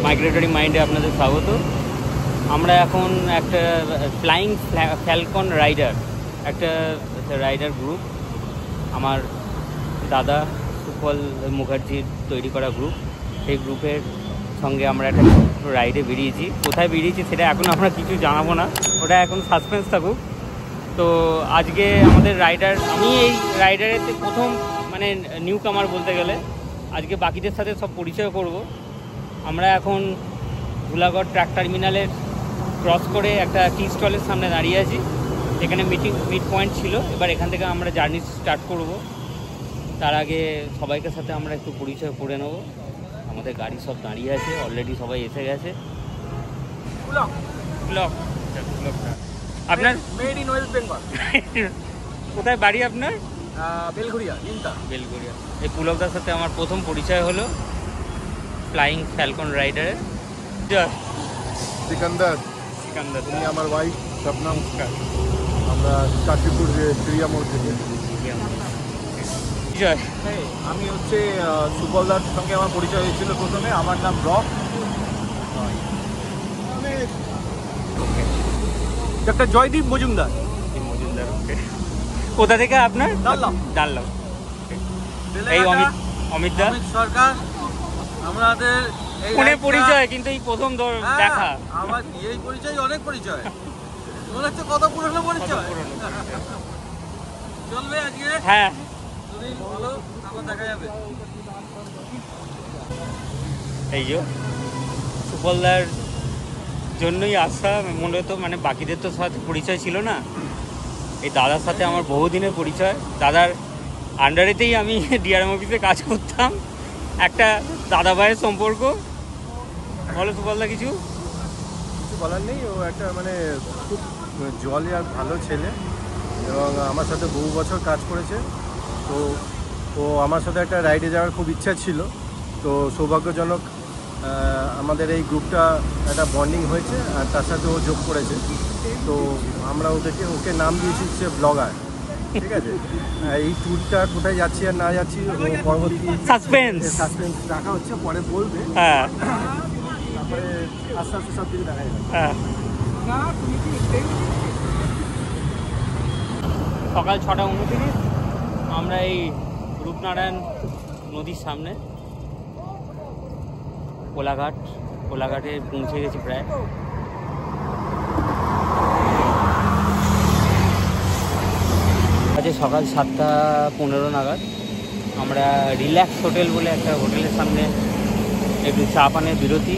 Migratory মাইন্ডে আপনাদের স্বাগত। আমরা এখন একটা ফ্লাইং ফ্যালকন রাইডার, একটা রাইডার গ্রুপ, আমার দাদা সুফল মুখার্জির তৈরি করা গ্রুপ, সেই গ্রুপের সঙ্গে আমরা একটা রাইডে বেরিয়েছি। কোথায় বেরিয়েছি সেটা এখন আমরা কিছু জানাবো না, ওটা এখন সাসপেন্স থাকুক। তো আজকে আমাদের রাইডার, আমি এই রাইডারেতে প্রথম মানে নিউ কামার বলতে গেলে। আজকে বাকিদের সাথে সব পরিচয় করব। আমরা এখন ধুলাগড় ট্রাক টার্মিনালের ক্রস করে একটা টি স্টলের সামনে দাঁড়িয়ে আছি, যেখানে মিড পয়েন্ট ছিল। এবার এখান থেকে আমরা জার্নি স্টার্ট করব। তার আগে সবাইকে সাথে আমরা একটু পরিচয় করে নেব। আমাদের গাড়ি সব দাঁড়িয়ে আছে, অলরেডি সবাই এসে গেছে। আপনার মেড ইন ওয়েস্ট বেঙ্গল। কোথায় বাড়ি আপনার? বেলঘরিয়া। বেলঘরিয়া। এই পুলকদার সাথে আমার প্রথম পরিচয় হলো ফ্লাইং ফ্যালকন রাইডারে। সিকান্দার, উনি আমার ওয়াইফ শবনম। আমরা কাশীপুর চিড়িয়া মোড় থেকে। আমি হচ্ছে সুবলদার সঙ্গে আমার পরিচয় হয়েছিল প্রথমে। আমার নাম রক। একটা জয়দীপ মজুমদার। কোথা থেকে আপনার? ডাল্লাম। এই অমিত দা সরকার। আমাদের ফোনে পরিচয়, কিন্তু এই প্রথম দেখা। আমার এই পরিচয়, অনেক পরিচয়, মনে হচ্ছে কত পুরনো পরিচয়। চলবে আজকে? হ্যাঁ, যদি ভালো আবার দেখা যাবে। এই যে সুফলদার জন্যই আসা মূলত, মানে বাকিদের তো সাথে পরিচয় ছিল না। এই দাদার সাথে আমার বহুদিনের পরিচয়। দাদার আন্ডারেতেই আমি ডিআরএম অফিসে কাজ করতাম। একটা দাদা ভাইয়ের সম্পর্ক। বলো সুফলদা, কিছু বলার নেই। ও একটা মানে খুব জলে আর ভালো ছেলে, এবং আমার সাথে বহু বছর কাজ করেছে। তো ও আমার সাথে একটা রাইডে যাওয়ার খুব ইচ্ছা ছিল। তো সৌভাগ্যজনক আমাদের এই গ্রুপটা একটা বন্ডিং হয়েছে, আর তার সাথে ও যোগ করেছে। তো আমরা ওকে নাম দিয়েছি হচ্ছে ব্লগার। ঠিক আছে, এই ট্যুরটা কোথায় যাচ্ছি আর না যাচ্ছি পরবর্তী সাসপেন্স রাখা হচ্ছে, পরে বলবে। হ্যাঁ, তারপরে আস্তে আস্তে সব কিছু দেখা যাবে। হ্যাঁ। সকাল 6:29 আমরা এই রূপনারায়ণ নদীর সামনে কোলাঘাটে পৌঁছে গেছি প্রায়। আজ সকাল 7:15 নাগাদ আমরা রিল্যাক্স হোটেল বলে একটা হোটেলের সামনে একটু চা পানের বিরতি।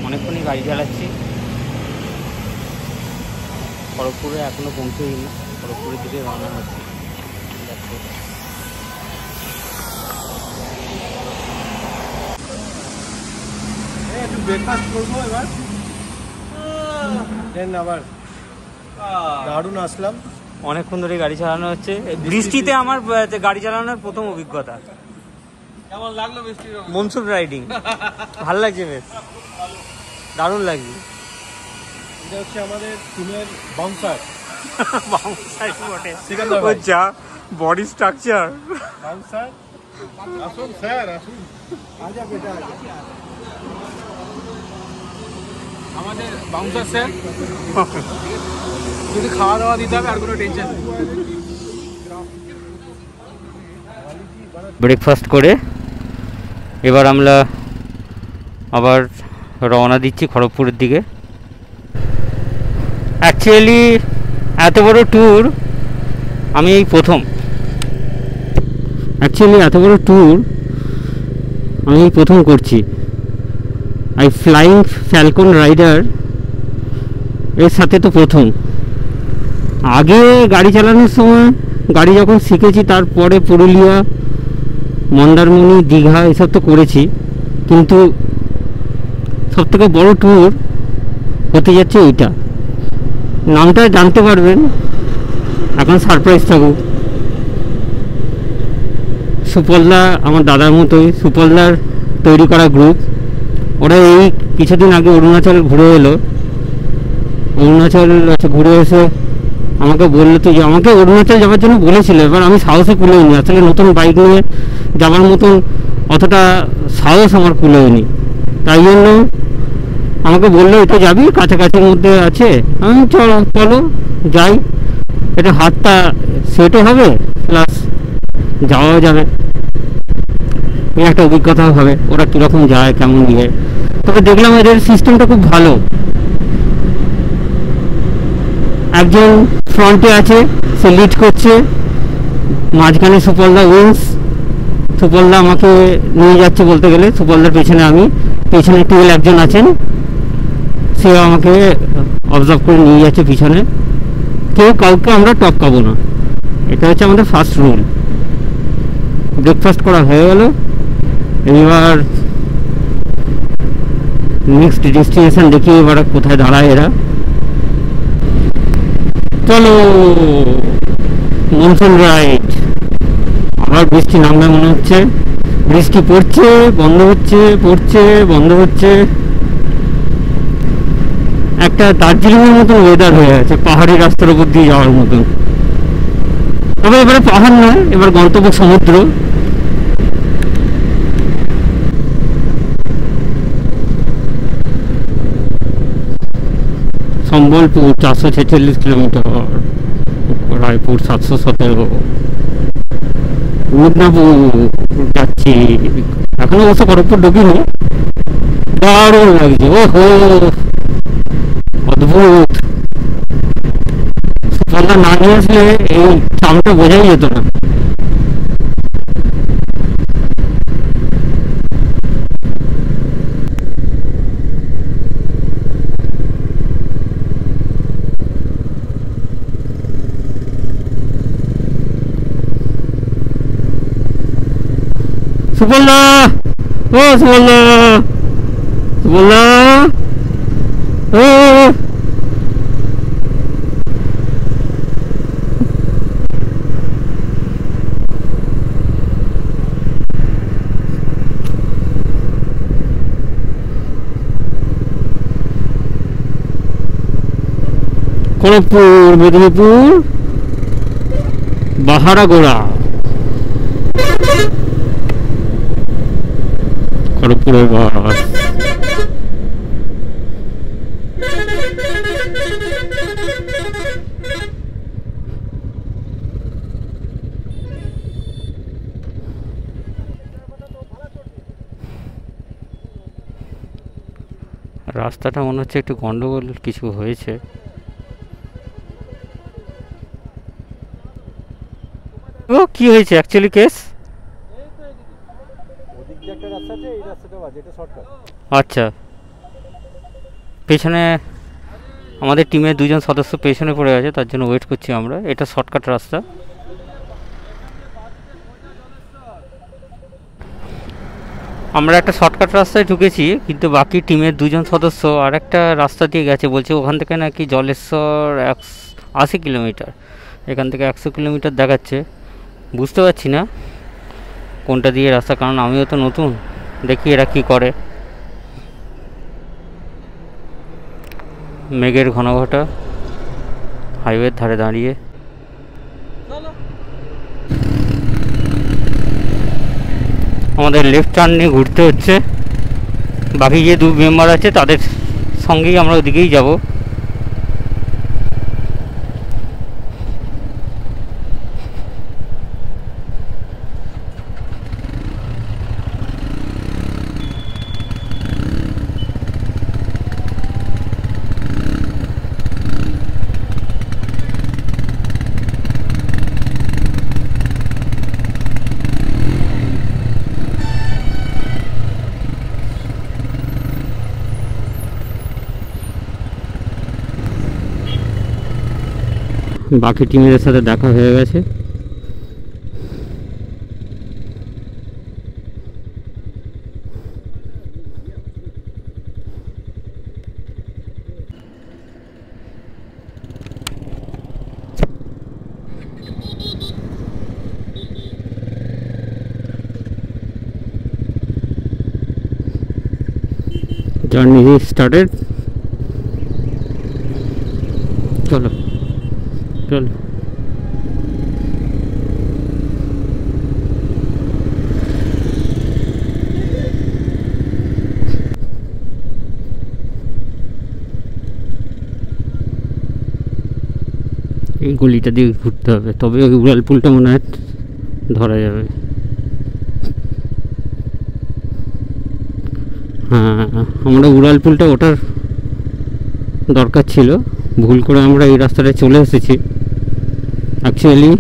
অনেকক্ষণই গাড়ি চালাচ্ছি। খড়গপুরে এখনও পৌঁছেইনি, খড়গপুরের দিকে রওনা হচ্ছে। একটু ব্রেকফাস্ট করবো এবার, দেন আবার দারুণ আসলাম। অনেকক্ষণ ধরে গাড়ি চালানো হচ্ছে। বৃষ্টিতে আমার গাড়ি চালানোর প্রথম অভিজ্ঞতা। কেমন লাগলো বৃষ্টি? মনসুন রাইডিং ভাল লাগছে, বেশ দারুণ লাগছে। এটা হচ্ছে আমাদের টিমের বাউন্সার। যা বডি স্ট্রাকচার। বাউন্সার, আসুন স্যার, আসুন। আমাদের বাউন্সার স্যার, যদি খাওয়া দাওয়া দিতে হবে আর কোনো টেনশন নেই। ব্রেকফাস্ট করে এবার আমরা আবার রওনা দিচ্ছি খড়গপুরের দিকে। অ্যাকচুয়ালি এত বড় ট্যুর আমি এই প্রথম করছি। এই ফ্লাইং ফ্যালকন রাইডার এর সাথে তো প্রথম। আগে গাড়ি চালানোর সময় গাড়ি যখন শিখেছি, তারপরে পুরুলিয়া, মন্দারমণি, দীঘা এসব তো করেছি, কিন্তু সবথেকে বড় ট্যুর হতে যাচ্ছে এইটা। নামটা জানতে পারবেন, এখন সারপ্রাইজ থাকুক। সুফলদা আমার দাদার মতোই, সুফলদার তৈরি করা গ্রুপ। ওরা এই কিছুদিন আগে অরুণাচল ঘুরে এলো। অরুণাচল ঘুরে এসে আমাকে বললো, তো আমাকে অরুণাচল যাওয়ার জন্য বলেছিল। এবার আমি সাহসে কুলোইনি, আসলে নতুন বাইক নিয়ে যাওয়ার মতন অতটা সাহস আমার কুলোইনি। তাই জন্য আমাকে বললো এটা যাবি, কাছাকাছির মধ্যে আছে। আমি চলো চলো যাই, এটা হাতটা সেটও হবে প্লাস যাওয়াও যাবে, এই একটা অভিজ্ঞতাও হবে ওরা কীরকম যায় কেমন ইয়ে। তবে দেখলাম এদের সিস্টেমটা খুব ভালো। একজন ফ্রন্টে আছে, সে লিড করছে, মাঝখানে সুপলদা উইন্স, সুপলদা আমাকে নিয়ে যাচ্ছে বলতে গেলে, সুপলদার পেছনে আমি, পেছনে টুয়েল একজন আছেন, সে আমাকে অবজার্ভ করে নিয়ে যাচ্ছে পিছনে। কেউ কাউকে আমরা টপকাবো না, এটা হচ্ছে আমাদের ফার্স্ট রুল। ব্রেকফাস্ট করা হয়ে গেল, এবার নেক্সট ডেস্টিনেশন দেখি এবার কোথায় দাঁড়ায় এরা। চলো মনসুন রাইড। আবার বৃষ্টি নামবে মনে হচ্ছে, বৃষ্টি পড়ছে বন্ধ হচ্ছে, পড়ছে বন্ধ হচ্ছে, একটা দার্জিলিংয়ের মতন ওয়েদার হয়ে গেছে, পাহাড়ি রাস্তার উপর দিয়ে যাওয়ার মতন। তবে এবারে পাহাড় নয়, এবার গন্তব্য সমুদ্র। সম্বলপুর 446 কিলোমিটার, রায়পুর 717, মিদনাপুর যাচ্ছি। এখনো অবশ্য খড়গপুর ঢুকিনি। দারুণ লাগছে, ওহো অদ্ভুত। সুপলদা না নিয়ে আসলে এই চামটা বোঝাই যেত না। সুপলদা, ও সুপলদা, সুপলদা, ও খড়গপুর, মেদিনীপুর, বাহারাগোড়া, খড়গপুরের বাস। রাস্তাটা মনে হচ্ছে একটু গন্ডগোল কিছু হয়েছে। ও কি হয়েছে অ্যাকচুয়ালি কেস? আচ্ছা, পেছনে আমাদের টিমের দুজন সদস্য পেছনে পড়ে আছে, তার জন্য ওয়েট করছি আমরা। এটা শর্টকাট রাস্তা। আমরা একটা শর্টকাট রাস্তায় ঢুকেছি, কিন্তু বাকি টিমের দুজন সদস্য আর একটা রাস্তা দিয়ে গেছে, বলছে ওখান থেকে নাকি জলেশ্বর 80 কিলোমিটার, এখান থেকে 100 কিলোমিটার দেখাচ্ছে। বুঝতে পারছি না কোনটা দিয়ে রাস্তা, কারণ আমিও তো নতুন। দেখি এরা কি করে। মেঘের ঘনঘটা, হাইওয়ের ধারে দাঁড়িয়ে। আমাদের লেফট টার্ন নিয়ে ঘুরতে হচ্ছে। বাকি যে দু মেম্বার আছে তাদের সঙ্গেই আমরা ওদিকেই যাব। বাকি টিমের সাথে দেখা হয়ে গেছে। Journey started. চলো চলো। এই গলিটা দিয়ে ঘুরতে হবে, তবে ওই উড়ালপুলটা মনে হয় ধরা যাবে। হ্যাঁ, আমরা উড়ালপুলটা ওঠার দরকার ছিল, ভুল করে আমরা এই রাস্তাটায় চলে এসেছি। অ্যাকচুয়ালি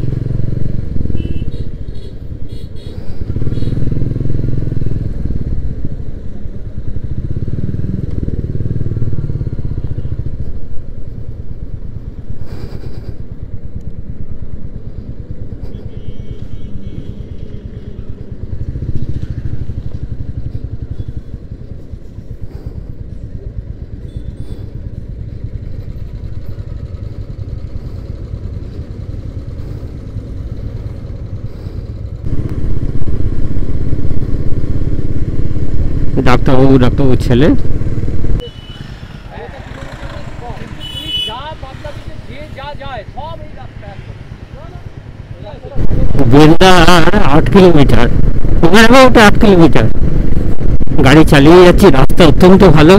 ডাক্তারবাবুর ছেলে। বেলদার 8 কিলোমিটার, ওখানে 8 কিলোমিটার গাড়ি চালিয়ে যাচ্ছি। রাস্তা অত্যন্ত ভালো,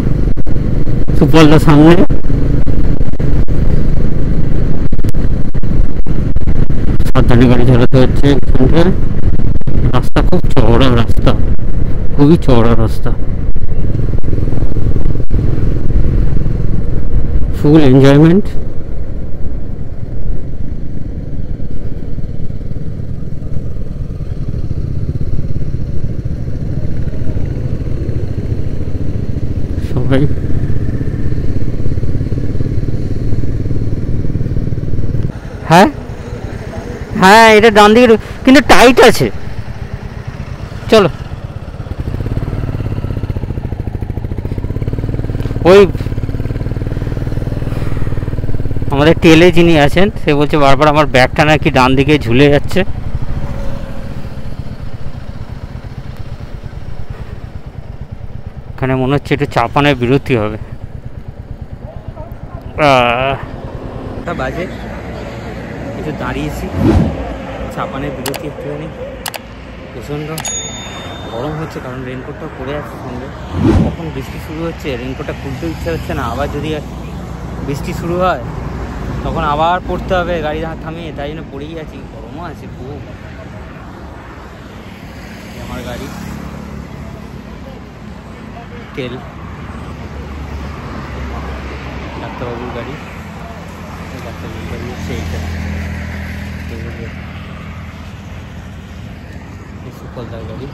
সুপলদার সামনে। সাবধানে গাড়ি চালাতে হচ্ছে এখানটায়। রাস্তা খুব চওড়া রাস্তা, খুবই চওড়া রাস্তা, ফুল এনজয়মেন্ট। সবাই হ্যাঁ হ্যাঁ, এটা ডান দিকে কিন্তু টাইট আছে। চলো, ওই আমাদের টেলে যিনি আছেন সে বলছে বারবার আমার ব্যাগটা নাকি ডান দিকে ঝুলে যাচ্ছে। এখানে মনে হচ্ছে একটু চাপানের বিরতি হবে। বাজে একটু দাঁড়িয়েছি, চাপানের বিরতি একটুখানি। প্রচণ্ড গরম হচ্ছে কারণ রেনকোটটা পরে আছে সঙ্গে। কখন বৃষ্টি শুরু হচ্ছে, রেনকোটটা খুলতে ইচ্ছা হচ্ছে না। আবার যদি বৃষ্টি শুরু হয় তখন আবার পড়তে হবে গাড়ি থামিয়ে, তাই জন্য পড়েই আছি। গরমও আছে খুব। আমার গাড়ি তেল, ডাক্তারবাবুর গাড়ি, ডাক্তারবাবুর গাড়ি হচ্ছে এইটা, সুপলদার গাড়ি।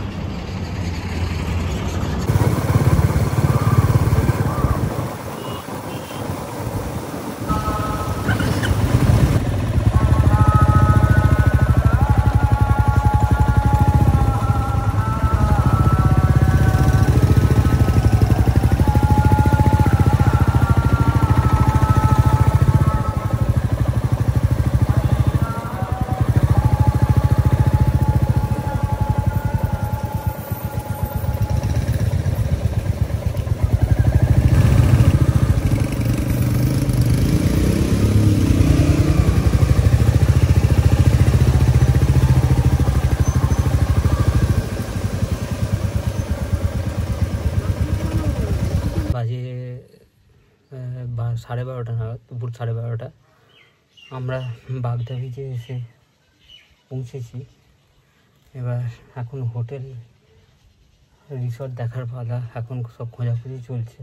বাজে 12:30 নাগাদ, দুপুর 12:30। আমরা বাগদা বিচে এসে পৌঁছেছি। এবার এখন হোটেল রিসর্ট দেখার পালা। এখন সব খোঁজাখুঁজি চলছে।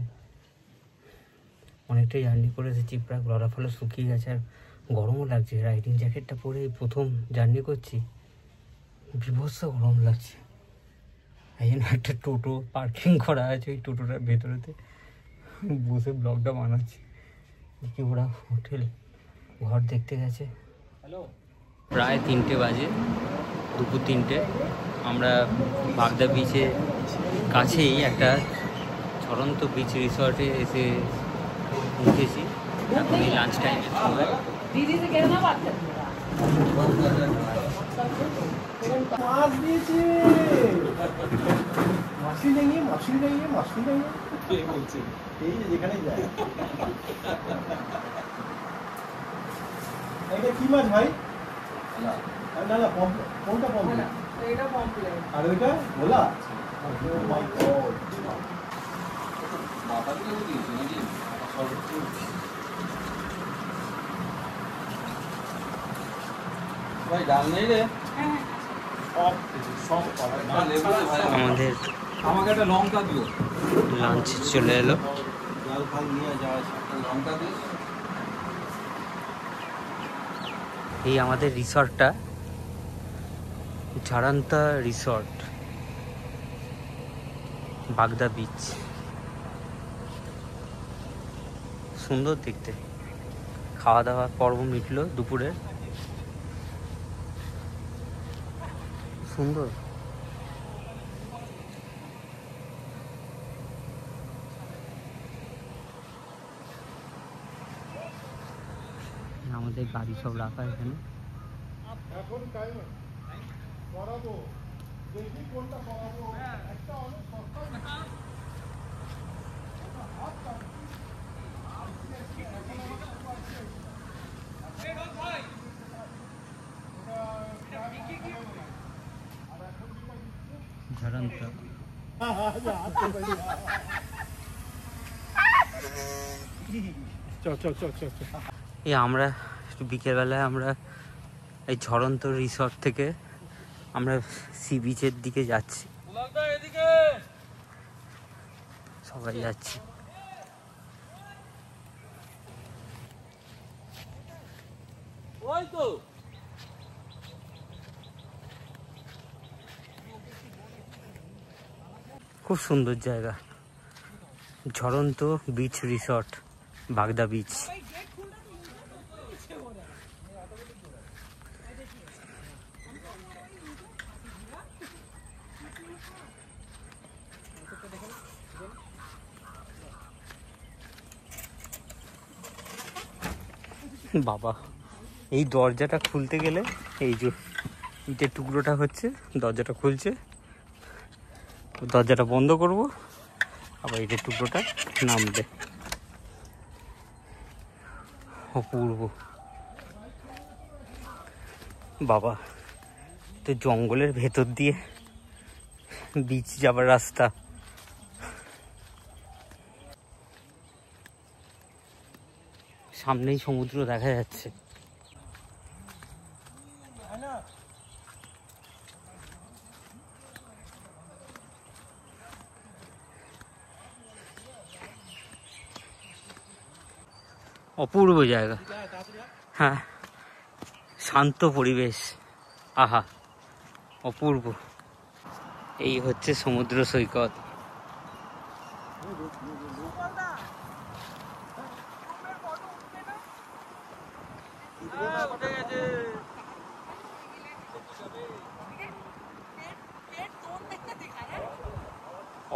অনেকটাই জার্নি করে এসেছি, প্রায় গলা ফলা শুকিয়ে গেছে আর গরমও লাগছে। রাইডিং জ্যাকেটটা পরে প্রথম জার্নি করছি, বিভৎস গরম লাগছে। এই জন্য একটা টোটো পার্কিং করা আছে, ওই টোটোটার ভেতরেতে বসে ব্লগটা বানাচ্ছি। দেখি ওরা হোটেল ঘর দেখতে গেছে। প্রায় 3টে বাজে, দুপুর 3টে। আমরা বাগদা বিচে কাছেই একটা ছড়ন্ত বিচ রিসর্টে এসে উঠেছি। এখন এই লাঞ্চ টাইমের সময়। এটা কি মাছ ভাই? না না, কোনটা পমফ্রেট? এটা পমফ্রেট। আর ওইটা ভোলা? ও মাই গড। মাথাগুলো দিয়েছি নাকি? আমাদের আমাকে একটা লঙ্কা দিও। লাঞ্চ চলে এলো। এই আমাদের রিসর্টটা ঝাড়ান্তা রিসর্ট, বাগদা বিচ। সুন্দর দেখতে। খাওয়া দাওয়া পর্ব মিটলো দুপুরে। সুন্দর। আমাদের গাড়ি সব রাখা এখানে। এখন টাইম করাবো, দেখি কোনটা করাবো। একটা অনেক সস্তা ঝাড়ান্তা। এই আমরা একটু বিকেলবেলায় আমরা এই ঝড়ন্ত রিসর্ট থেকে আমরা সি বিচের দিকে যাচ্ছি, সবাই যাচ্ছি। খুব সুন্দর জায়গা, ঝড়ন্ত বিচ রিসর্ট, বাগদা বিচ। বাবা, এই দরজাটা খুলতে গেলে এই যে ইটের টুকরোটা হচ্ছে, দরজাটা খুলছে, দরজাটা বন্ধ করব, আবার ইটের টুকরোটা নামবে। অপূর্ব। বাবা, তো জঙ্গলের ভেতর দিয়ে বিচ যাবার রাস্তা। সামনেই সমুদ্র দেখা যাচ্ছে। অপূর্ব জায়গা। হ্যাঁ, শান্ত পরিবেশ। আহা, অপূর্ব। এই হচ্ছে সমুদ্র সৈকত।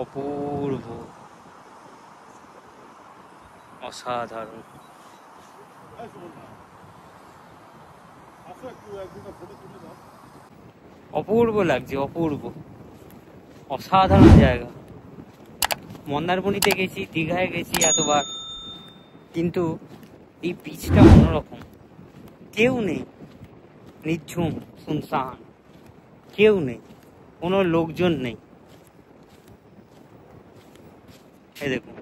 অপূর্ব, অসাধারণ। অপূর্ব লাগছে, অপূর্ব, অসাধারণ জায়গা। মন্দারমণিতে গেছি, দীঘায় গেছি এতবার, কিন্তু এই বিচটা অন্যরকম। কেউ নেই, নিঝুম, শুনশান, কেউ নেই, কোনো লোকজন নেই। এই দেখুন,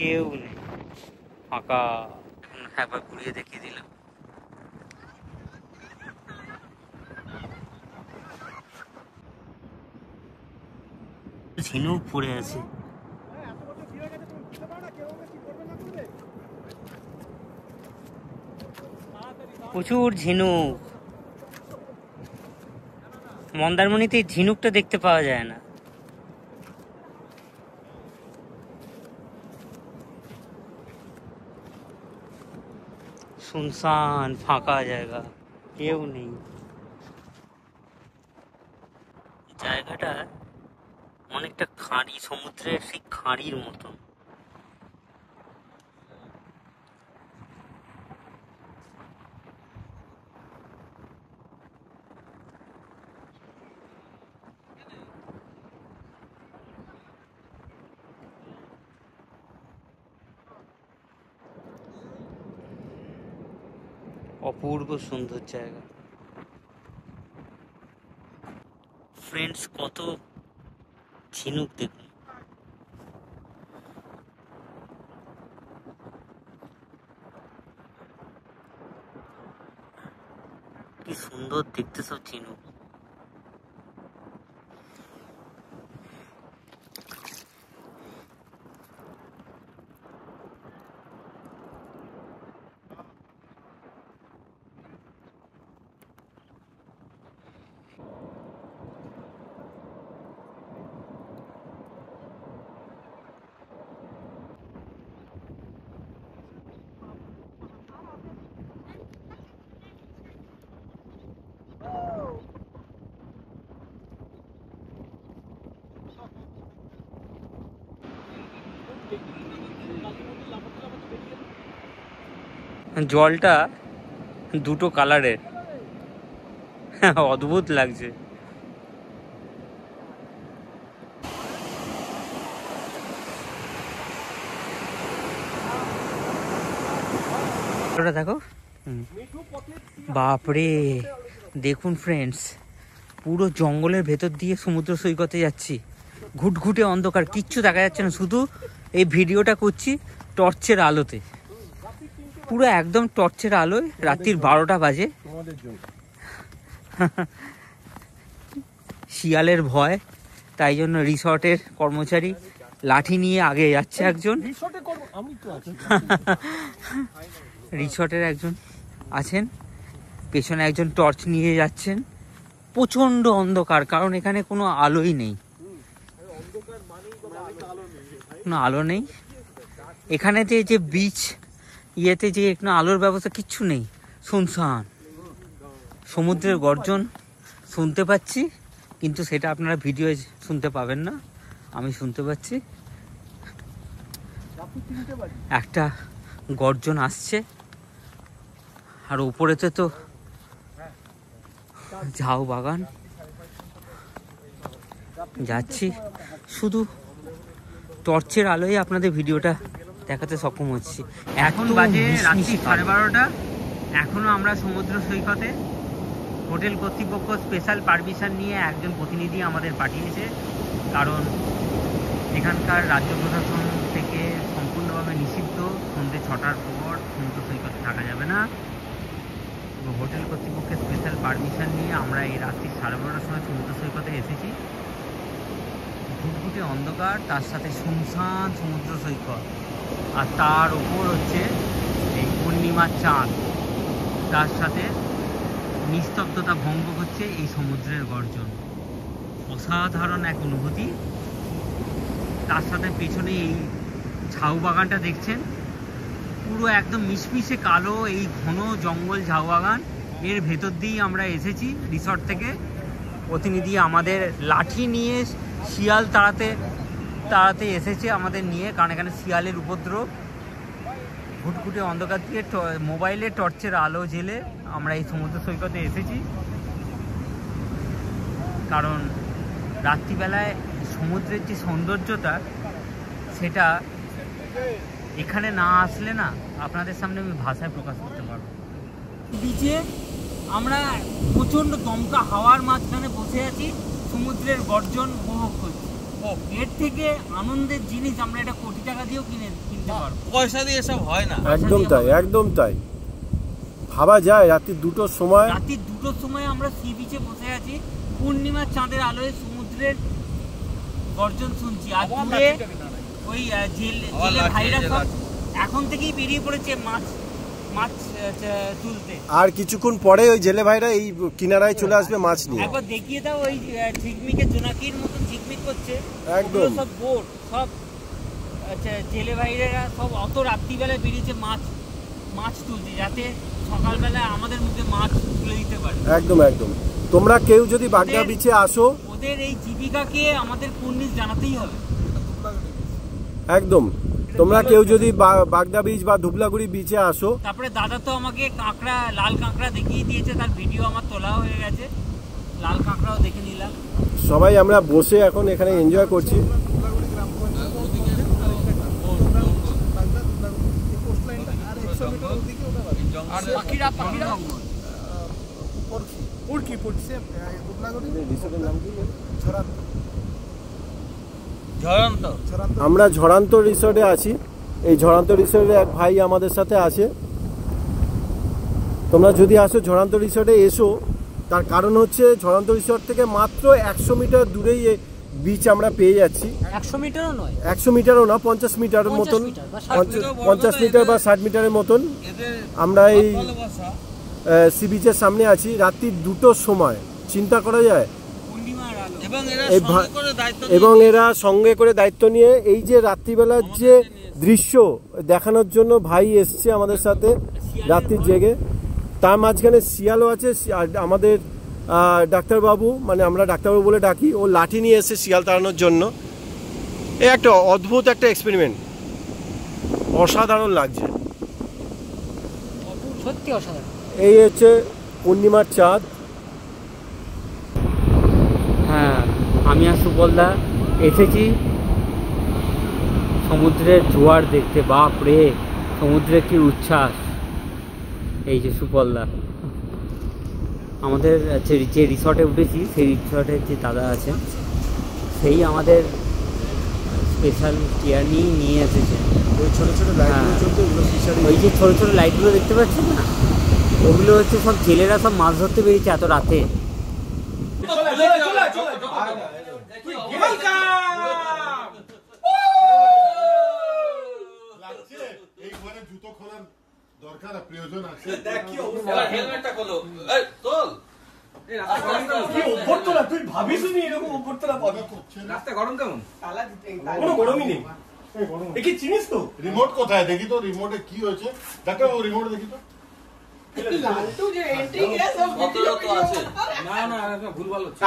কেউ নেই, ফাঁকা। একবার ঘুরিয়ে দেখিয়ে দিলাম। ঝিনুক পড়ে আছে, প্রচুর ঝিনুক। মন্দারমণিতে ঝিনুকটা দেখতে পাওয়া যায় না। শুনশান, ফাঁকা জায়গা, কেউ নেই। জায়গাটা অনেকটা খাঁড়ি, সমুদ্রের সেই খাঁড়ির মতন। অপূর্ব সুন্দর জায়গা। ফ্রেন্ডস, কত ঝিনুক দেখুন। সুন্দর দেখতে সব চিনুক। জলটা দুটো কালারের, অদ্ভুত লাগছে। দেখো, বাপরে দেখুন ফ্রেন্ডস, পুরো জঙ্গলের ভেতর দিয়ে সমুদ্র সৈকতে যাচ্ছি। ঘুটঘুটে অন্ধকার, কিচ্ছু দেখা যাচ্ছে না, শুধু এই ভিডিওটা করছি টর্চের আলোতে, পুরো একদম টর্চের আলোয়। রাত্রির 12টা বাজে। শিয়ালের ভয়, তাই জন্য রিসর্টের কর্মচারী লাঠি নিয়ে আগে যাচ্ছে একজন। রিসর্টের একজন আছেন, পেছনে একজন টর্চ নিয়ে যাচ্ছেন। প্রচণ্ড অন্ধকার, কারণ এখানে কোনো আলোই নেই, কোনো আলো নেই। এখানে যে বিচ ইয়েতে যে কোনো আলোর ব্যবস্থা কিচ্ছু নেই, শুনশান। সমুদ্রের গর্জন শুনতে পাচ্ছি, কিন্তু সেটা আপনারা ভিডিওয়ে শুনতে পাবেন না, আমি শুনতে পাচ্ছি। একটা গর্জন আসছে, আর উপরেতে তো ঝাউ বাগান। যাচ্ছি, শুধু টর্চের আলোয় আপনাদের ভিডিওটা দেখাতে সক্ষম হচ্ছি। এখন বাজে রাত্রি 12:30। এখনো আমরা সমুদ্র সৈকতে। হোটেল কর্তৃপক্ষ স্পেশাল পারমিশন নিয়ে একজন প্রতিনিধি আমাদের পাঠিয়েছে, কারণ এখানকার রাজ্য প্রশাসন থেকে সম্পূর্ণভাবে নিষিদ্ধ, সন্ধ্যে 6টার পর সমুদ্র সৈকতে থাকা যাবে না। হোটেল কর্তৃপক্ষের স্পেশাল পারমিশন নিয়ে আমরা এই রাত্রি 12:30টার সময় সমুদ্র সৈকতে এসেছি। ঘুটঘুটে অন্ধকার, তার সাথে শুনশান সমুদ্র সৈকত, আর তার উপর হচ্ছে এই পূর্ণিমার চাঁদ, তার সাথে নিস্তব্ধতা ভঙ্গ করছে এই সমুদ্রের গর্জন। অসাধারণ এক অনুভূতি। তার সাথে পেছনে এই ঝাউ বাগানটা দেখছেন, পুরো একদম মিশমিশে কালো এই ঘন জঙ্গল ঝাউ বাগান। এর ভেতর দিয়েই আমরা এসেছি রিসর্ট থেকে। প্রতিনিধি আমাদের লাঠি নিয়ে শিয়াল তাড়াতে এসেছে আমাদের নিয়ে, কারণ এখানে শিয়ালের উপদ্রব। ঘুটঘুটে অন্ধকার দিয়ে মোবাইলের টর্চের আলো জেলে আমরা এই সমুদ্র সৈকতে এসেছি, কারণ রাত্রিবেলায় সমুদ্রের যে সৌন্দর্যটা, সেটা এখানে না আসলে না আপনাদের সামনে আমি ভাষায় প্রকাশ করতে পারবো। বিচে আমরা প্রচণ্ড দমকা হাওয়ার মাঝখানে বসে আছি, সমুদ্রের গর্জন উপভোগ করছি। এর থেকে আনন্দের জিনিস আমরা এটা কোটি টাকা দিয়েও কিনতে পারবো, পয়সা দিয়ে এসব হয় না। একদম তাই, একদম তাই। ভাবা যায় রাত্রি 2টোর সময় আমরা সি বিচে বসে আছি, পূর্ণিমার চাঁদের আলোয় সমুদ্রের গর্জন শুনছি। আর দূরে ওই জেলে ভাইরা সব এখন থেকেই বেরিয়ে পড়েছে মাছ তুলতে। আর কিছুক্ষণ পরে ওই জেলে ভাইরা এই কিনারায় চলে আসবে মাছ নিয়ে। একবার দেখিয়ে দাও, ওই ঝিকমিকে জোনাকির মতন ঝিকমিক করছে, একদম সব বোট, সব জেলে ভাইরা সব অত রাত্রিবেলায় বেরিয়েছে মাছ তুলতে, যাতে সকালবেলা আমাদের মুখে মাছ তুলে দিতে পারে। একদম একদম। তোমরা কেউ যদি বাগদা বিচে আসো, ওদের এই জীবিকাকে আমাদের কুর্নিশ জানাতেই হবে। একদম। তোমরা কেউ যদি বাগদা বিচ বা ধুবলাগুড়ি বিচে আসো। তারপরে দাদা তো আমাকে কাঁকড়া, লাল কাঁকড়া দেখিয়ে দিয়েছে, তার ভিডিও আমার তোলা হয়ে গেছে, লাল কাঁকড়াও দেখে নিলাম। সবাই আমরা বসে এখন এখানে এনজয় করছি। আমরা ঝড়ান্ত রিসর্টে আছি। এই ঝড়ান্ত রিসর্টে এক ভাই আমাদের সাথে আছে। তোমরা যদি আসো ঝড়ান্ত রিসর্টে এসো, তার কারণ হচ্ছে ঝড়ন্ত রিসর্ট থেকে মাত্র 100 মিটার দূরেই বিচ আমরা পেয়ে যাচ্ছি। 100 মিটারও নয়, 100 মিটারও না, 50 মিটারের মতন, 50 মিটার বা 60 মিটারের মতন আমরা এই সি বিচের সামনে আছি। রাত্রি 2টোর সময় চিন্তা করা যায়। এবং এরা সঙ্গে করে দায়িত্ব নিয়ে এই যে রাত্রিবেলার যে দৃশ্য দেখানোর জন্য ভাই এসছে আমাদের সাথে রাত্রির জেগে। তার মাঝখানে শিয়ালও আছে। আর আমাদের ডাক্তারবাবু, মানে আমরা ডাক্তারবাবু বলে ডাকি, ও লাঠি নিয়ে এসে শিয়াল তাড়ানোর জন্য। এই একটা অদ্ভুত একটা এক্সপেরিমেন্ট, অসাধারণ লাগছে, সত্যি অসাধারণ। এই হচ্ছে পূর্ণিমার চাঁদ। হ্যাঁ, আমি আর সুপলদা এসেছি সমুদ্রের জোয়ার দেখতে। বাপ রে, সমুদ্রের কি উচ্ছ্বাস! এই যে সুপলদা, আমাদের যে রিসর্টে উঠেছি সেই রিসর্টের যে দাদা আছে, সেই আমাদের স্পেশাল কেয়ার নিয়ে এসেছে। ওই ছোটো ছোটো লাইটগুলো চলছে, ওগুলো ফিশারি। ওই যে ছোটো ছোটো লাইটগুলো দেখতে পাচ্ছেন না, ওগুলো হচ্ছে সব জেলেরা সব মাছ ধরতে বেরিয়েছে এত রাতে। জুতো খোলার দরকার প্রয়োজন আছে। তুই ভাবিস এরকম উপর তোলা রাস্তা গরম কেমন? কোনো গরমই নেই। কি চিনিস তো? রিমোট কোথায় দেখি তো, রিমোটে কি হয়েছে ডাক্তার? ও রিমোট দেখি তো।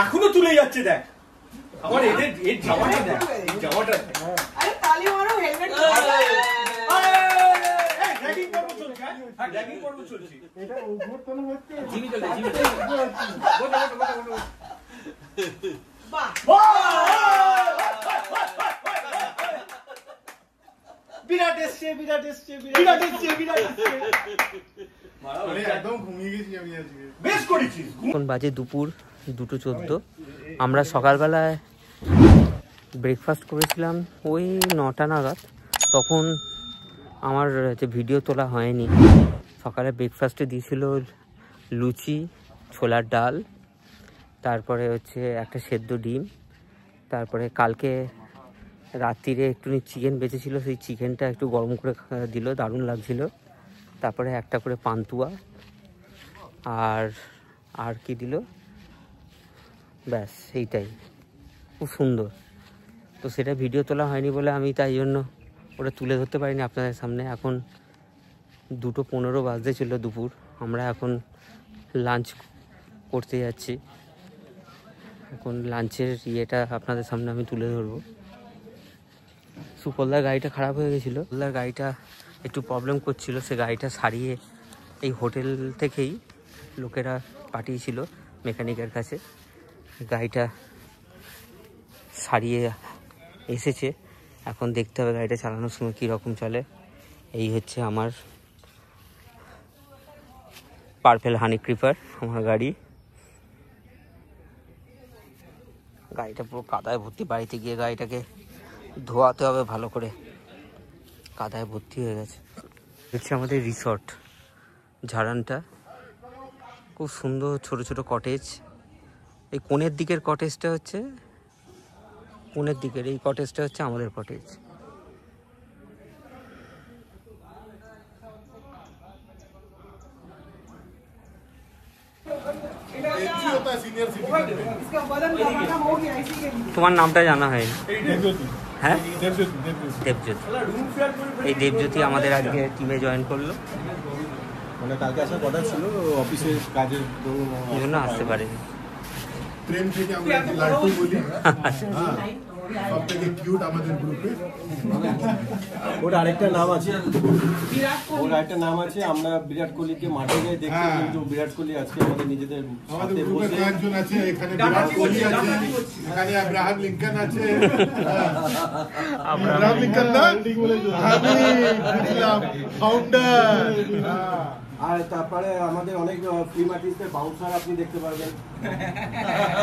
এখনো তুলে যাচ্ছে, দেখ আমার এদের এর জামাটা দেখ, এই জামাটা আরে তালি মারো, হেলমেট র্যাগিং পর্ব চলছে, হ্যাঁ র্যাগিং পর্ব চলছে। এটা ওভারটন হচ্ছে, জিমি চলে জিমি বাহ বিরাট এসছে, বিরাট এসছে, বিরাট এসছে, বিরাট এসছে। মানে একদম ঘুমিয়ে গেছি আমি আজকে। বেশ করেছিস। এখন বাজে দুপুর 2:14। আমরা সকালবেলায় ব্রেকফাস্ট করেছিলাম ওই 9টা নাগাদ। তখন আমার যে ভিডিও তোলা হয়নি। সকালে ব্রেকফাস্টে দিয়েছিল লুচি, ছোলার ডাল, তারপরে হচ্ছে একটা সেদ্ধ ডিম, তারপরে কালকে রাত্রিরে একটুখানি চিকেন বেঁচেছিল, সেই চিকেনটা একটু গরম করে দিল, দারুণ লাগছিল। তারপরে একটা করে পান্তুয়া, আর কি দিল, ব্যাস এইটাই, খুব সুন্দর। তো সেটা ভিডিও তোলা হয়নি বলে আমি তাই জন্য ওটা তুলে ধরতে পারিনি আপনাদের সামনে। এখন 2:15 বাজতে ছিল দুপুর। আমরা এখন লাঞ্চ করতে যাচ্ছি। এখন লাঞ্চের ইয়েটা আপনাদের সামনে আমি তুলে ধরবো। সুপলদার গাড়িটা খারাপ হয়ে গেছিলো, সুপলদার গাড়িটা একটু প্রবলেম করছিল। সে গাড়িটা সারিয়ে এই হোটেল থেকেই লোকেরা পাঠিয়েছিল মেকানিকের কাছে। গাড়িটা সারিয়ে এসেছে, এখন দেখতে হবে গাড়িটা চালানোর সময় কীরকম চলে। এই হচ্ছে আমার পার্পেল হানি ক্রিপার, আমার গাড়ি। গাড়িটা পুরো কাদায় ভর্তি, বাড়িতে গিয়ে গাড়িটাকে ধোয়াতে হবে ভালো করে, কাদায় ভর্তি হয়ে গেছে। হচ্ছে আমাদের রিসর্ট ঝাড়ানটা, খুব সুন্দর ছোট ছোট কটেজ। এই কোণের দিকের কটেজটা হচ্ছে, কোণের দিকের এই কটেজটা হচ্ছে আমাদের কটেজ। তোমার নামটা জানা হয়নি? হ্যাঁ, দেবজ্যোতি। এই দেবজ্যোতি আমাদের আজকে টিমে জয়েন করলো, মানে কালকে আসার কথা ছিল, অফিসের কাজের জন্য আসতে পারেনি। প্রেম থেকে আমরা লাড্ডু বলি, সবথেকে কিউট আমাদের গ্রুপে। ওর আরেকটা নাম আছে, ওর আরেকটা নাম আছে। আমরা বিরাট কোহলিকে মাঠে গিয়ে দেখি, কিন্তু বিরাট কোহলি আজকে আমাদের নিজেদের আমাদের গ্রুপে কয়েকজন আছে, এখানে বিরাট কোহলি আছে, এখানে আব্রাহাম লিঙ্কন আছে। আব্রাহাম লিঙ্কন না, আমি বুঝলাম ফাউন্ডার। আর তারপরে আমাদের অনেক ফিল্ম আর্টিস্টের বাউন্সার আপনি দেখতে পারবেন।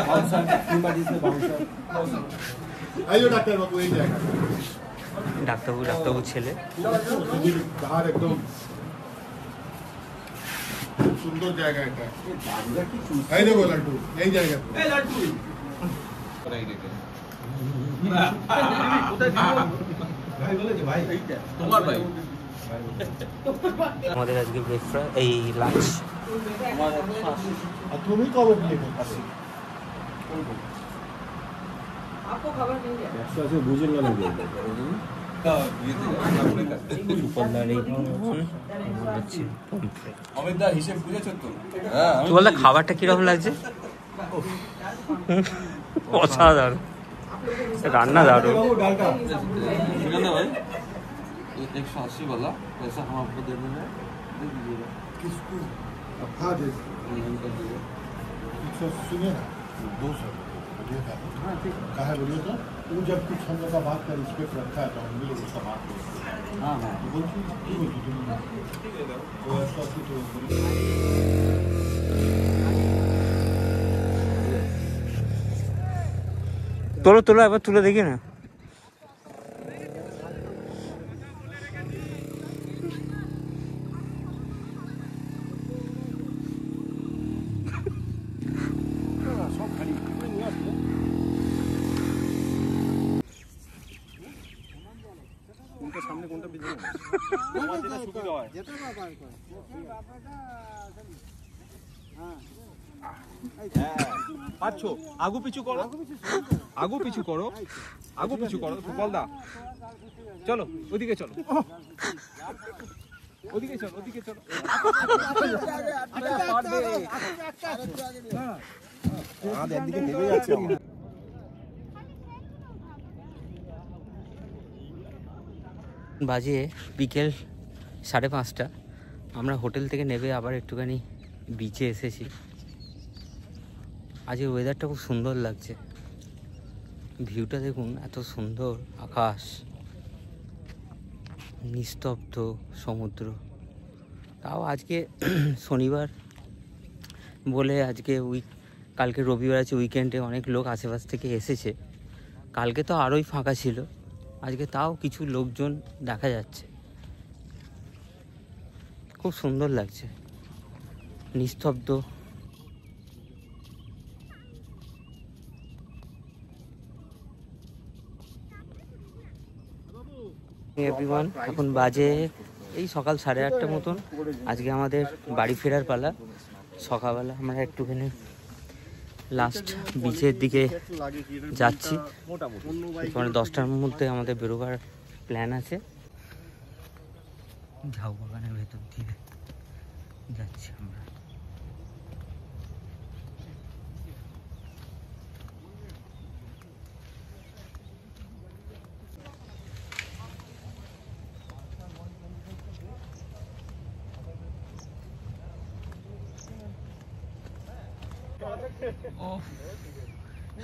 বাউন্সার, ফিল্ম আর্টিস্টের বাউন্সার। আইও ডাক্তারবাবু, এই জায়গা ডাক্তারবাবু ছেলে। একদম সুন্দর জায়গা এটা। এই দেখো লাড্ডু, এই জায়গা। আমাদের আজকে ব্রেকফাস্ট এই লাঞ্চ। তুমি কবে বিয়ে করছো? आपको खबर नहीं है বলতে খাবারটা কিরকম লাগছে? অসাধারণ, রান্না দারুণ। 180 वाला वैसा हम आपको दे देंगे। किसको? हाँ दे दो। सुनिए ना, 200 बोलिए था। कहा है बोलिए तो वो जब कुछ हम लोग का बात कर रिस्पेक्ट रखता है तो हम भी लोग उसका बात करते हैं। हाँ हाँ बोलती तो ऐसा कुछ তোলো তোলো, একবার তুলে দেখি না। পাচ্ছো আগু পিছু করো, আগু পিছু করো, আগু পিছু করো। বলদা চলো ওদিকে চলো, ওদিকে চলো, ওদিকে চলো। বাজে বিকেল 5:30। আমরা হোটেল থেকে নেমে আবার একটুখানি বিচে এসেছি। আজকে ওয়েদারটা খুব সুন্দর লাগছে, ভিউটা দেখুন, এত সুন্দর আকাশ, নিস্তব্ধ সমুদ্র। তাও আজকে শনিবার বলে আজকে কালকে রবিবার আছে, উইকেন্ডে অনেক লোক আশেপাশ থেকে এসেছে। কালকে তো আরোই ফাঁকা ছিল, আজকে তাও কিছু লোকজন দেখা যাচ্ছে। খুব সুন্দর লাগছে, নিস্তব্ধ। এভরিওয়ান, এখন বাজে এই সকাল 8:30 মতন। আজকে আমাদের বাড়ি ফেরার পালা। সকালবেলা আমরা একটুখানি লাস্ট বিচের দিকে যাচ্ছি, মানে 10টার মধ্যে আমাদের বেরোবার প্ল্যান আছে। ঝাউ বাগানের ভেতর দিয়ে যাচ্ছি আমরা।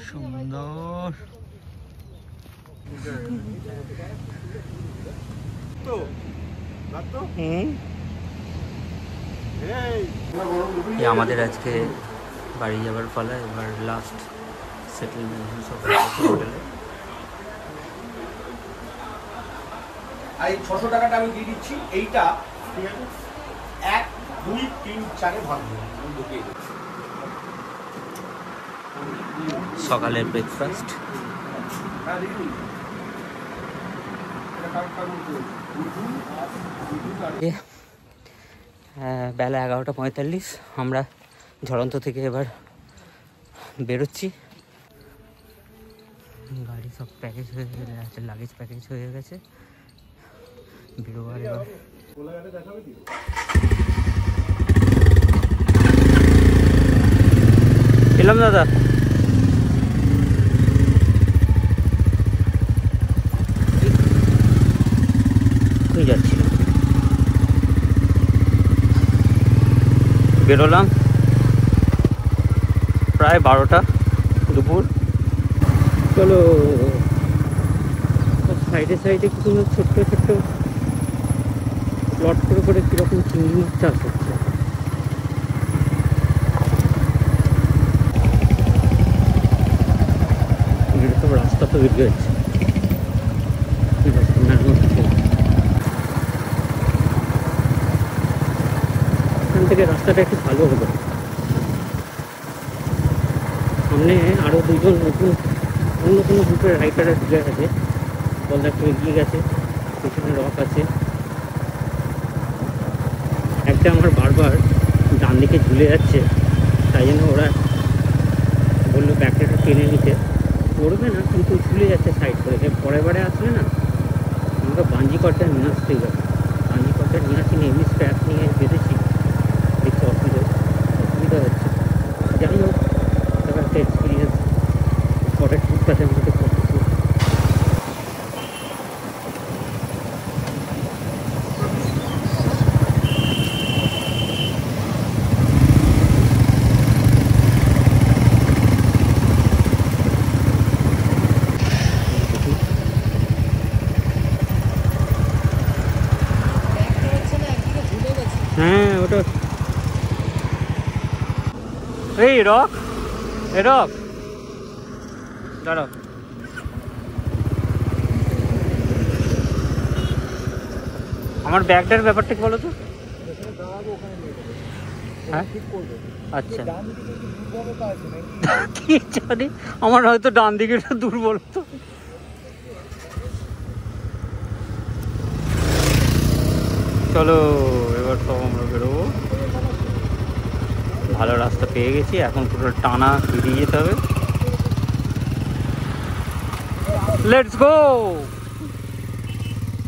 সুন্দর। আমাদের আজকে বাড়ি যাবার পালা। এবার লাস্ট সেটেলমেন্ট সব হোটেলে। আর এই 600 টাকাটা আমি দিয়ে দিচ্ছি। এইটা 1 2 3 4 ভাগ ঢুকিয়ে দিচ্ছি। সকালের ব্রেকফাস্ট। বেলা 11:45। আমরা ঝড়ন্ত থেকে এবার বেরোচ্ছি। গাড়ি সব প্যাকেজ হয়ে গেছে, লাগেজ প্যাকেজ হয়ে গেছে। বেরোবার এবার এলাম দাদা। যাচ্ছিলাম, বেরোলাম প্রায় 12টা দুপুর। চলো, সাইডে সাইডে কিছু ছোট্ট ছোট্ট প্লট করে করে কীরকম চিংড়ি মাছ চাষ হচ্ছে। সব রাস্তা তো বেরিয়ে যাচ্ছে। থেকে রাস্তাটা একটু ভালো হলো। সামনে আরও দুজন নতুন অন্য কোনো গ্রুপের রাইডাররা ঢুকে গেছে, বলটা একটু এগিয়ে গেছে, পেছনে রক আছে। একটা আমার বারবার ডান দিকে ঝুলে যাচ্ছে, তাই জন্য ওরা বললো ব্যাগটা একটু টেনে নিতে, পড়বে না কিন্তু ঝুলে যাচ্ছে সাইড করে। পরের বারে আসলে না আমাকে বাঞ্জি কর্ডটা নিয়ে আসতেই হবে। বাঞ্জি কর্ডটা নিয়ে আসিনি, এমনি স্ট্র্যাপ নিয়ে বেঁধেছি, দেখছি অসুবিধা হচ্ছে। যাই হোক, তার একটা এক্সপিরিয়েন্স পরের ট্রিপটাতে আমাকে করতেছি। হ্যাঁ ওটা এই রক, এ রক দাঁড়াও। আমার ব্যাগটার ব্যাপারটা কি বলো তো? হ্যাঁ আচ্ছা, কি জানি, আমার হয়তো ডান দিকে দুর্বল তো। চলো এবার সব আমরা বেরোবো। ভালো রাস্তা পেয়ে গেছি, এখন পুরো টানা বেরিয়ে যেতে হবে। লেটস গো,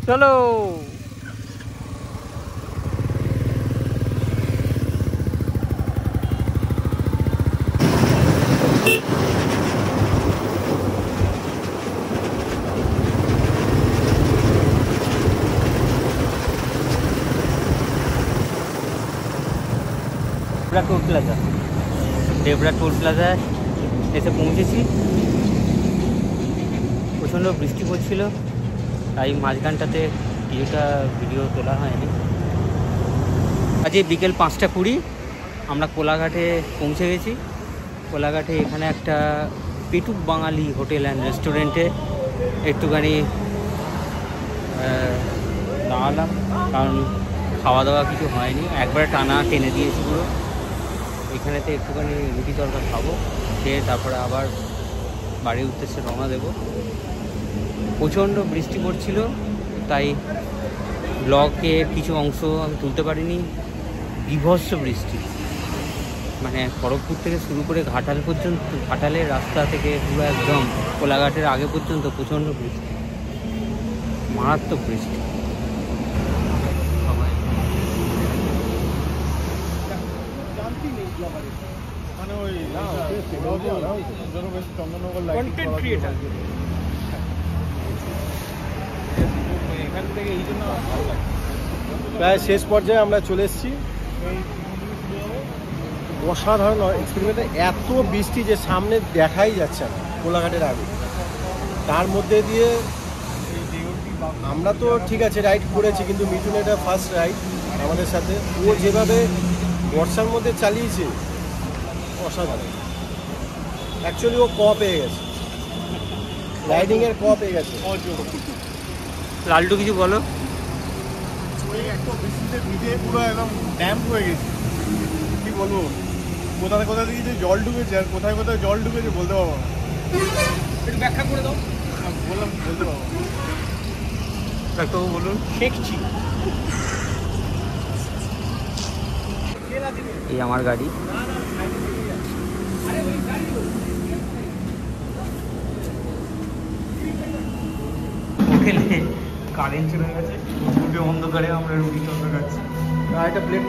চলো। ডেবরা টোল প্লাজায় এসে পৌঁছেছি। প্রচণ্ড বৃষ্টি পড়ছিল, তাই মাঝখানটাতে কিছুটা ভিডিও তোলা হয়নি। আজকে বিকেল 5:20 আমরা কোলাঘাটে পৌঁছে গেছি। কোলাঘাটে এখানে একটা পেটুক বাঙালি হোটেল অ্যান্ড রেস্টুরেন্টে একটুখানি দাঁড়ালাম, কারণ খাওয়া দাওয়া কিছু হয়নি, একবারে টানা টেনে দিয়েছি পুরো। এখানেতে একটুখানি রুটি তরকা খাবো, খেয়ে তারপরে আবার বাড়ির উদ্দেশ্যে রওনা দেবো। প্রচণ্ড বৃষ্টি পড়ছিল, তাই ব্লগের কিছু অংশ আমি তুলতে পারিনি। বিভৎস বৃষ্টি, মানে খড়গপুর থেকে শুরু করে ঘাটাল পর্যন্ত, ঘাটালের রাস্তা থেকে পুরো একদম কোলাঘাটের আগে পর্যন্ত প্রচণ্ড বৃষ্টি, মারাত্মক বৃষ্টি। প্রায় শেষ পর্যায়ে আমরা চলে এসেছি। অসাধারণ এক্সপেরিমেন্ট, এত বৃষ্টি যে সামনে দেখাই যাচ্ছে না কোলাঘাটের আগে। তার মধ্যে দিয়ে আমরা তো ঠিক আছে রাইড করেছি, কিন্তু মিঠুন এটা ফার্স্ট রাইড আমাদের সাথে। ও যেভাবে বর্ষার মধ্যে চালিয়েছে অসাধারণ। অ্যাকচুয়ালি ও ক পেয়ে গেছে, রাইডিংয়ের ক পেয়ে গেছে। লালটু কিছু বলো। একটু বৃষ্টিতে ভিজে পুরো একদম ড্যাম্প হয়ে গেছে, কি বলবো। কোথায় কোথায় থেকে যে জল ঢুকেছে আর কোথায় কোথায় জল ঢুকেছে বলতে পারবো না। একটু ব্যাখ্যা করে দাও। বললাম বলতে পারবো না। ডাক্তারবাবু বলুন। দেখছি এই আমার গাড়ি। হোটেলে কারেন্ট চলে গেছে, অন্ধকারে আমরা রুটি তরকা খাচ্ছি। আর একটা প্লেট